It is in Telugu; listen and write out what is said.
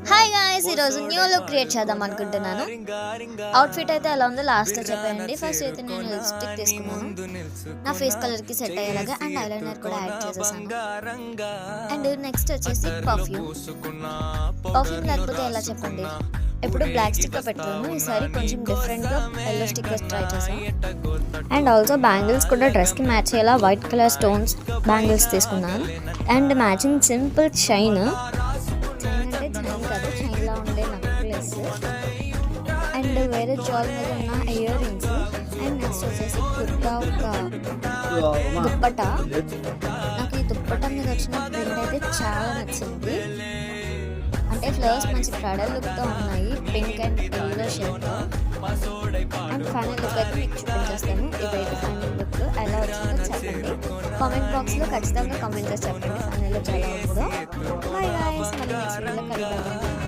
హాయ్ గాయ్స్, ఈరోజు న్యూ లుక్ క్రియేట్ చేద్దాం అనుకుంటున్నాను. అవుట్ఫిట్ అయితే ఎలా ఉందో లాస్ట్లో చెప్పండి. ఫస్ట్ అయితే నేను లిప్స్టిక్ తీసుకున్నాను, నా ఫేస్ కలర్కి సెట్ అయ్యేలాగా, అండ్ ఐలైనర్ కూడా యాడ్ చేసేసాను. అండ్ నెక్స్ట్ వచ్చేసి పర్ఫ్యూమ్ లేకపోతే ఎలా చెప్పండి, ఎప్పుడు బ్లాక్ స్టిక్కర్ పెట్టుకున్నాను, ఈసారి కొంచెం డిఫరెంట్గా ఎల్లో స్టిక్కర్స్ ట్రై చేశాను. అండ్ ఆల్సో బ్యాంగిల్స్ కూడా డ్రెస్కి మ్యాచ్ అయ్యేలా వైట్ కలర్ స్టోన్స్ బ్యాంగిల్స్ తీసుకున్నాను. అండ్ మ్యాచింగ్ సింపుల్ చైన్ కాదు, చైన్లా ఉండే నెక్లెస్, అండ్ వేరే జ్యువెల్ మీద ఉన్న ఇయర్ రింగ్స్. అండ్ నెక్స్ట్ వచ్చేసి కుర్తా ఒక దుప్పట. నాకు ఈ దుప్పట మీద వచ్చిన ప్రింట్ అయితే చాలా నచ్చింది. అంటే ఫ్లవర్స్ మంచి బ్రైడల్ లుక్తో ఉన్నాయి, పింక్ అండ్ ఎల్లో షేడ్తో. అండ్ ఫైనల్ లుక్ అయితే మీకు చూపించేస్తాను. ఇదైతే ఫైనల్ లుక్ ఎలా వచ్చిందో చెప్పండి, కామెంట్ బాక్స్లో ఖచ్చితంగా కామెంట్ చేసి చెప్పండి ఫైనల్ లుక్ ఎలా ఉందో. బాయ్ గాయ్స్, మళ్ళీ నెక్స్ట్ వీడియోలో కలుద్దాం.